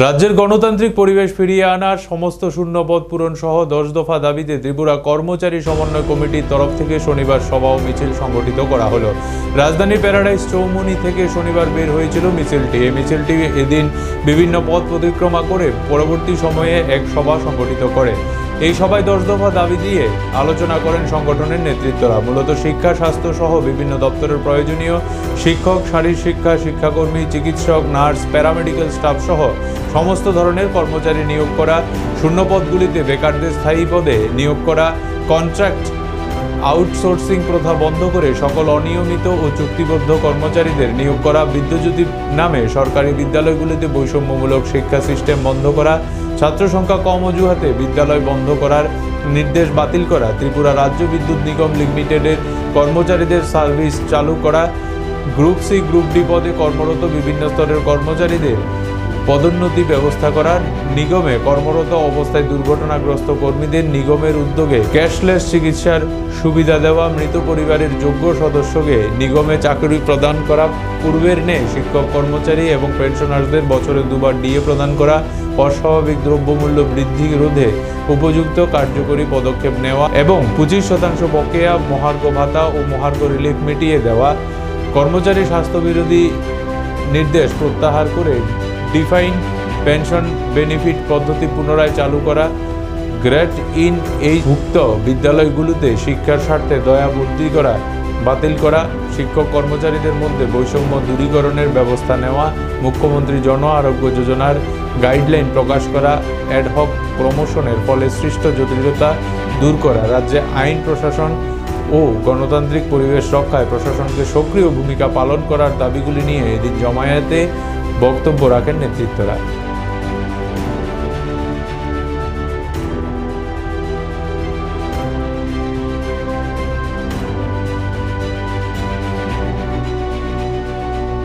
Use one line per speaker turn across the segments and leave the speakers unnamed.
রাজ্যের গণতান্ত্রিক পরিবেশ ফিরিয়ে আনার সমস্ত শূন্যপদ পূরণ সহ 10 দফা দাবিতে ত্রিপুরা কর্মচারী সমন্বয় কমিটির তরফ থেকে শনিবার সভা ও মিছিল সংগঠিত করা হলো। রাজধানী প্যারাডাইস চৌমুহনী থেকে শনিবার বের হয়েছিল মিছিলটি। এই মিছিলটি এদিন বিভিন্ন পথ পরিক্রমা করে পরবর্তী সময়ে এক সভা সংগঠিত করে। এই সভায় 10 দফা দাবি দিয়ে আলোচনা করেন সংগঠনের নেতৃত্বরা। মূলত শিক্ষা, স্বাস্থ্য সহ বিভিন্ন দপ্তরের প্রয়োজনীয় শিক্ষক, শারীরিক শিক্ষা, শিক্ষাকর্মী, চিকিৎসক, নার্স, প্যারামেডিক্যাল স্টাফ সহ সমস্ত ধরনের কর্মচারী নিয়োগ করা, শূন্যপদগুলিতে বেকারদের স্থায়ী পদে নিয়োগ করা, কন্ট্রাক্ট আউটসোর্সিং প্রথা বন্ধ করে সকল অনিয়মিত ও চুক্তিবদ্ধ কর্মচারীদের নিয়োগ করা, বিদ্যুৎ নামে সরকারি বিদ্যালয়গুলিতে বৈষম্যমূলক শিক্ষা সিস্টেম বন্ধ করা, ছাত্র সংখ্যা কম অজুহাতে বিদ্যালয় বন্ধ করার নির্দেশ বাতিল করা, ত্রিপুরা রাজ্য বিদ্যুৎ নিগম লিমিটেডের কর্মচারীদের সার্ভিস চালু করা, গ্রুপ সি, গ্রুপ ডি পদে কর্মরত বিভিন্ন স্তরের কর্মচারীদের পদোন্নতি ব্যবস্থা করার, নিগমে কর্মরত অবস্থায় দুর্ঘটনাগ্রস্ত কর্মীদের নিগমের উদ্যোগে ক্যাশলেস চিকিৎসার সুবিধা দেওয়া, মৃত পরিবারের যোগ্য সদস্যকে নিগমে চাকরি প্রদান করা, পূর্বের ন্যায় শিক্ষক, কর্মচারী এবং পেনশনারদের বছরে 2 বার ডিএ প্রদান করা, অস্বাভাবিক দ্রব্যমূল্য বৃদ্ধি রোধে উপযুক্ত কার্যকরী পদক্ষেপ নেওয়া এবং 25% বকেয়া মহার্ঘ ভাতা ও মহার্ঘ রিলিফ মিটিয়ে দেওয়া, কর্মচারী স্বাস্থ্যবিরোধী নির্দেশ প্রত্যাহার করে ডিফাইন্ড পেনশন বেনিফিট পদ্ধতি পুনরায় চালু করা, গ্রেড ইন এই ভুক্ত বিদ্যালয়গুলোতে শিক্ষার স্বার্থে দয়া বুদ্ধি করা বাতিল করা, শিক্ষক কর্মচারীদের মধ্যে বৈষম্য দূরীকরণের ব্যবস্থা নেওয়া, মুখ্যমন্ত্রী জন আরোগ্য যোজনার গাইডলাইন প্রকাশ করা, অ্যাডহক প্রমোশনের ফলে সৃষ্ট জটিলতা দূর করা, রাজ্যে আইন প্রশাসন ও গণতান্ত্রিক পরিবেশ রক্ষায় প্রশাসনকে সক্রিয় ভূমিকা পালন করার দাবিগুলি নিয়ে এদিন জমায়েতে বক্তব্য রাখেন নেতৃত্বরা।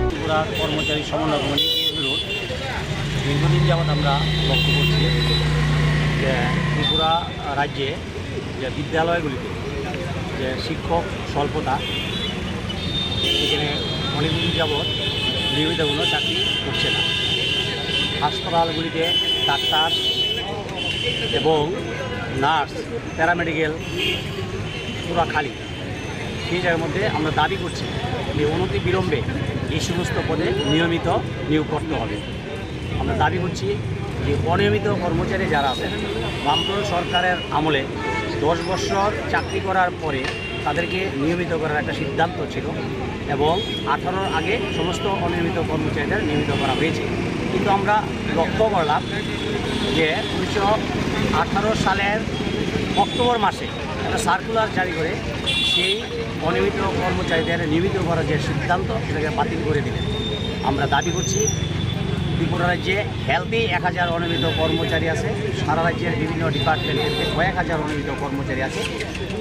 ত্রিপুরা কর্মচারী সমন্বয় কমিটির বিরোধ দীর্ঘদিন যাবৎ আমরা লক্ষ্য করছি যে ত্রিপুরা রাজ্যে যে বিদ্যালয়গুলিতে যে শিক্ষক স্বল্পতা, সেখানে অনেকদিন যাবৎ নিয়মিত কোনো চাকরি করছে না। হাসপাতালগুলিতে ডাক্তার এবং নার্স, প্যারামেডিক্যাল পুরা খালি। সেই জায়গার মধ্যে আমরা দাবি করছি যে অনতি বিলম্বে এই সমস্ত পদে নিয়মিত নিয়োগ করতে হবে। আমরা দাবি করছি যে অনিয়মিত কর্মচারী যারা আছেন, বামফ্রন্ট সরকারের আমলে 10 বছর চাকরি করার পরে তাদেরকে নিয়মিত করার একটা সিদ্ধান্ত ছিল এবং 18-র আগে সমস্ত অনিয়মিত কর্মচারীদের নিয়মিত করা হয়েছে। কিন্তু আমরা লক্ষ্য করলাম যে 1918 সালের অক্টোবর মাসে একটা সার্কুলার জারি করে সেই অনিয়মিত কর্মচারীদের নিয়মিত করার যে সিদ্ধান্ত সেটাকে বাতিল করে দিলেন। আমরা দাবি করছি ত্রিপুরা রাজ্যে হেলথে 1000 অনিয়মিত কর্মচারী আছে, সারা রাজ্যের বিভিন্ন ডিপার্টমেন্টের কয়েক হাজার অনিয়মিত কর্মচারী আছে,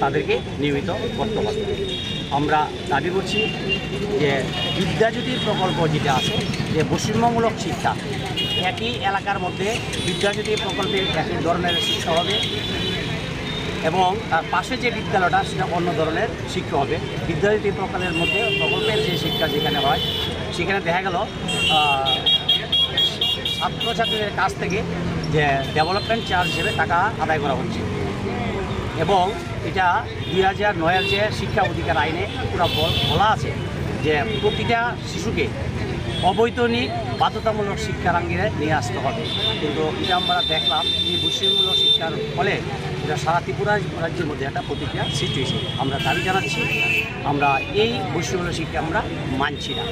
তাদেরকে নিয়মিত করতে হবে। আমরা দাবি করছি যে বিদ্যাজ্যোতি প্রকল্প যেটা আছে, যে বৈষম্যমূলক শিক্ষা, একই এলাকার মধ্যে বিদ্যাজ্যোতি প্রকল্পে একই ধরনের শিক্ষা হবে এবং তার পাশে যে বিদ্যালয়টা সেটা অন্য ধরনের শিক্ষা হবে। বিদ্যাজ্যোতি প্রকল্পের মধ্যে প্রকল্পের যে শিক্ষা যেখানে হয়, সেখানে দেখা গেল ছাত্রছাত্রীদের কাছ থেকে যে ডেভেলপমেন্ট চার্জ হিসেবে টাকা আদায় করা হচ্ছে এবং এটা 2009-এর যে শিক্ষা অধিকার আইনে পুরো বলা আছে যে প্রতিটা শিশুকে অবৈতনিক বাধ্যতামূলক শিক্ষার আঙ্গিরে নিয়ে আসতে হবে। কিন্তু এটা আমরা দেখলাম এই বৈষম্যমূলক শিক্ষার ফলে এটা সারা ত্রিপুরা রাজ্যের মধ্যে একটা প্রতিক্রিয়া সৃষ্টি হয়েছে। আমরা দাবি জানাচ্ছি আমরা এই বৈষম্যমূলক শিক্ষা আমরা মানছি না।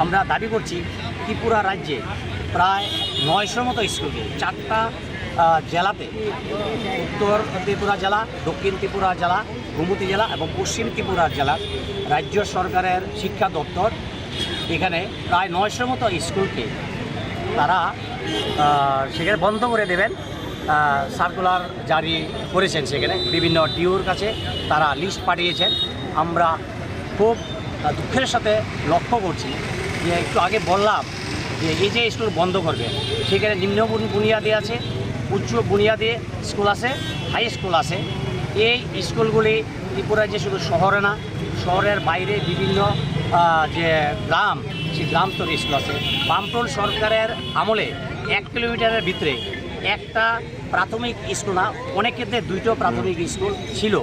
আমরা দাবি করছি ত্রিপুরা রাজ্যে প্রায় 900 মতো স্কুলকে 4টা জেলাতে, উত্তর ত্রিপুরা জেলা, দক্ষিণ ত্রিপুরা জেলা, গোমতী জেলা এবং পশ্চিম ত্রিপুরা জেলার রাজ্য সরকারের শিক্ষা দপ্তর এখানে প্রায় 900 মতো স্কুলকে তারা সেখানে বন্ধ করে দেবেন সার্কুলার জারি করেছেন। সেখানে বিভিন্ন ডিওর কাছে তারা লিস্ট পাঠিয়েছেন। আমরা খুব দুঃখের সাথে লক্ষ্য করছি যে একটু আগে বললাম যে এই যে স্কুল বন্ধ করবে, সেখানে নিম্ন বুনিয়াদি আছে, উচ্চ বুনিয়াদি স্কুল আছে, হাই স্কুল আছে। এই স্কুলগুলি ত্রিপুরায় যে শুধু শহরে না, শহরের বাইরে বিভিন্ন যে গ্রাম, সেই গ্রাম স্তরের স্কুল আছে। বামফ্রন্ট সরকারের আমলে 1 কিলোমিটারের ভিতরে একটা প্রাথমিক স্কুল না, অনেক ক্ষেত্রে 2টো প্রাথমিক স্কুল ছিল।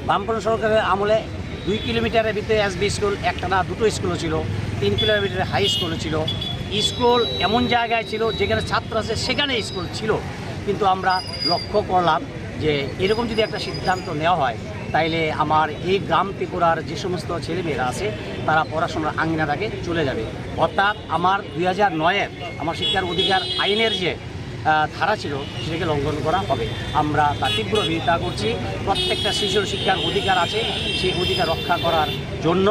বামপন্থী সরকারের আমলে 2 কিলোমিটারের ভিতরে এসবি স্কুল, একটা না 2টো স্কুলও ছিল, 3 কিলোমিটারে হাই স্কুলও ছিল। স্কুল এমন জায়গায় ছিল যেখানে ছাত্র আছে সেখানে স্কুল ছিল। কিন্তু আমরা লক্ষ্য করলাম যে এরকম যদি একটা সিদ্ধান্ত নেওয়া হয় তাইলে আমার এই গ্রাম ত্রিপুরার যে সমস্ত ছেলেমেয়েরা আছে তারা পড়াশোনার আঙিনাটাকে চলে যাবে। অর্থাৎ আমার 2009-এর আমার শিক্ষার অধিকার আইনের যে ধারা ছিল সেটাকে লঙ্ঘন করা হবে। আমরা তার তীব্র বিরোধিতা করছি। প্রত্যেকটা শিশুর শিক্ষার অধিকার আছে, সেই অধিকার রক্ষা করার জন্য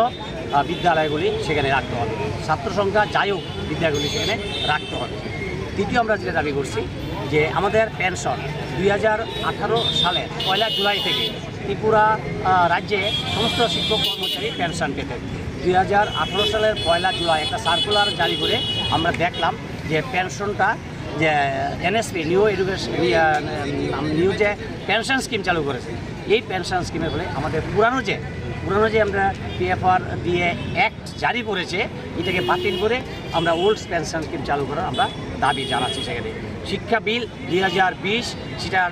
বিদ্যালয়গুলি সেখানে রাখতে হবে। ছাত্র সংখ্যা যাই হোক, বিদ্যালয়গুলি সেখানে রাখতে হবে। দ্বিতীয় আমরা যেটা দাবি করছি যে আমাদের পেনশন 2018 সালের 1 জুলাই থেকে ত্রিপুরা রাজ্যে সমস্ত শিক্ষক কর্মচারী পেনশন পেতেন। 2018 সালের 1 জুলাই একটা সার্কুলার জারি করে আমরা দেখলাম যে পেনশনটা যে এনএসপি নিউ যে পেনশন স্কিম চালু করেছে, এই পেনশন স্কিমের ফলে আমাদের পুরানো যে আমরা পিএফআর দিয়ে অ্যাক্ট জারি করেছে এটাকে বাতিল করে আমরা ওল্ড পেনশন স্কিম চালু করার আমরা দাবি জানাচ্ছি। সেখানে শিক্ষা বিল 2020 সেটার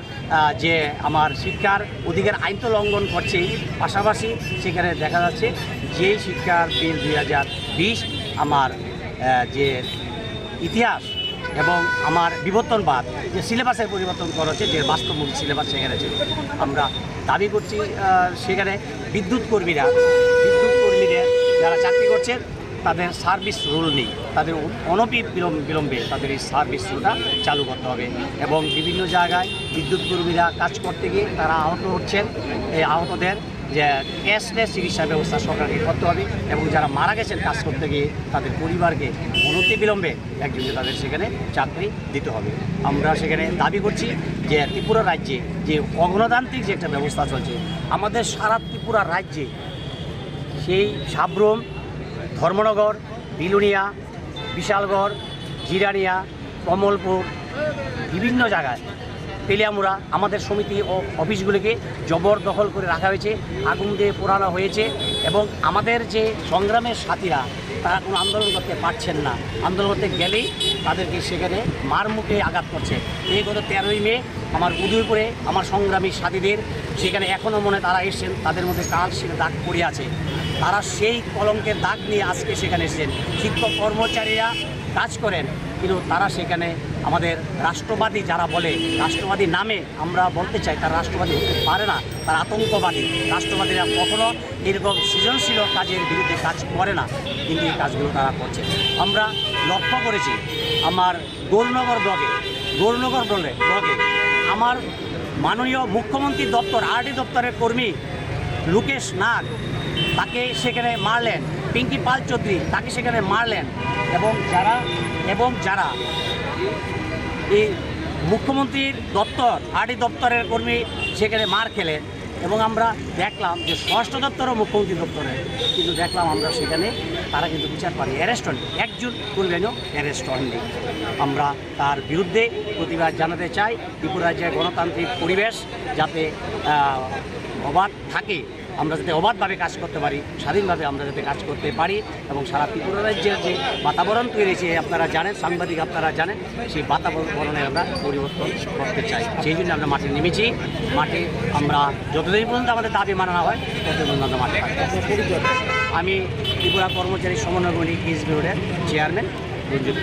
যে আমার শিক্ষার অধিকার আইন তো লঙ্ঘন করছেই, পাশাপাশি সেখানে দেখা যাচ্ছে যে শিক্ষার বিল 2020 আমার যে ইতিহাস এবং আমার বিবর্তনবাদ যে সিলেবাসের পরিবর্তন করা হচ্ছে, যে বাস্তবমুখী সিলেবাস সেখানে ছিল। আমরা দাবি করছি সেখানে বিদ্যুৎ কর্মীদের যারা চাকরি করছেন তাদের সার্ভিস রুল নেই, তাদের বিলম্বে তাদের এই সার্ভিস রুলটা চালু করতে হবে। এবং বিভিন্ন জায়গায় বিদ্যুৎ কর্মীরা কাজ করতে গিয়ে তারা আহত হচ্ছেন, এই আহতদের যে ক্যাশলেস চিকিৎসা ব্যবস্থা সরকারকে করতে হবে। এবং যারা মারা গেছেন কাজ করতে গিয়ে তাদের পরিবারকে অনতিবিলম্বে একজনকে তাদের সেখানে চাকরি দিতে হবে। আমরা সেখানে দাবি করছি যে ত্রিপুরা রাজ্যে যে অগণতান্ত্রিক যে একটা ব্যবস্থা চলছে আমাদের সারা ত্রিপুরা রাজ্যে, সেই সাব্রুম, ধর্মনগর, বিলুনিয়া, বিশালগড়, জিরানিয়া, কমলপুর, বিভিন্ন জায়গায় তেলিয়ামুড়া আমাদের সমিতি ও অফিসগুলিকে জবরদখল করে রাখা হয়েছে, আগুন দিয়ে পোড়ানো হয়েছে। এবং আমাদের যে সংগ্রামের সাথীরা তারা কোনো আন্দোলন করতে পারছেন না, আন্দোলন করতে গেলেই তাদেরকে সেখানে মারমুখে আঘাত করছে। এই গত 13ই মে আমার উদয়পুরে আমার সংগ্রামী সাথীদের সেখানে এখনও মনে তারা এসছেন, তাদের মধ্যে কাল সেখানে দাগ পড়ে আছে, তারা সেই কলঙ্কের দাগ নিয়ে আজকে সেখানে এসেছেন। শিক্ষক কর্মচারীরা কাজ করেন কিন্তু তারা সেখানে আমাদের রাষ্ট্রবাদী যারা বলে, রাষ্ট্রবাদী নামে আমরা বলতে চাই তারা রাষ্ট্রবাদী হতে পারে না, তারা আতঙ্কবাদী। রাষ্ট্রবাদীরা কখনো এরকম সৃজনশীল কাজের বিরুদ্ধে কাজ করে না, কিন্তু এই কাজগুলো তারা করছে। আমরা লক্ষ্য করেছি আমার গৌরনগর ব্লগে আমার মাননীয় মুখ্যমন্ত্রী দপ্তর আরডি দপ্তরের কর্মী লোকেশ নাগ তাকে সেখানে মারলেন, পিঙ্কি পাল চৌধুরী তাকে সেখানে মারলেন। এবং যারা এই মুখ্যমন্ত্রীর দপ্তর আরডি দপ্তরের কর্মী সেখানে মার খেলেন। এবং আমরা দেখলাম যে স্বরাষ্ট্র দপ্তরও মুখ্যমন্ত্রী দপ্তরে, কিন্তু দেখলাম আমরা সেখানে তারা কিন্তু বিচার পানি অ্যারেস্ট হননি, একজন কর্মীও অ্যারেস্ট হননি। আমরা তার বিরুদ্ধে প্রতিবাদ জানাতে চাই। ত্রিপুরা রাজ্যের গণতান্ত্রিক পরিবেশ যাতে অবাধ থাকে, আমরা যাতে অবাধভাবে কাজ করতে পারি, স্বাধীনভাবে আমরা যাতে কাজ করতে পারি। এবং সারা ত্রিপুরা রাজ্যের যে বাতাবরণ তৈরি হয়েছে আপনারা জানেন, সাংবাদিক আপনারা জানেন, সেই বাতাবরণে আমরা পরিবর্তন করতে চাই। সেই জন্য আমরা মাঠে নেমেছি। মাঠে আমরা যতদিন পর্যন্ত আমাদের দাবি মানানো হয় ততদিন পর্যন্ত আমরা মাঠে থাকবো। আমি ত্রিপুরা কর্মচারী সমন্বয় কমিটি ইস্ট বিভাগের চেয়ারম্যান রঞ্জিত।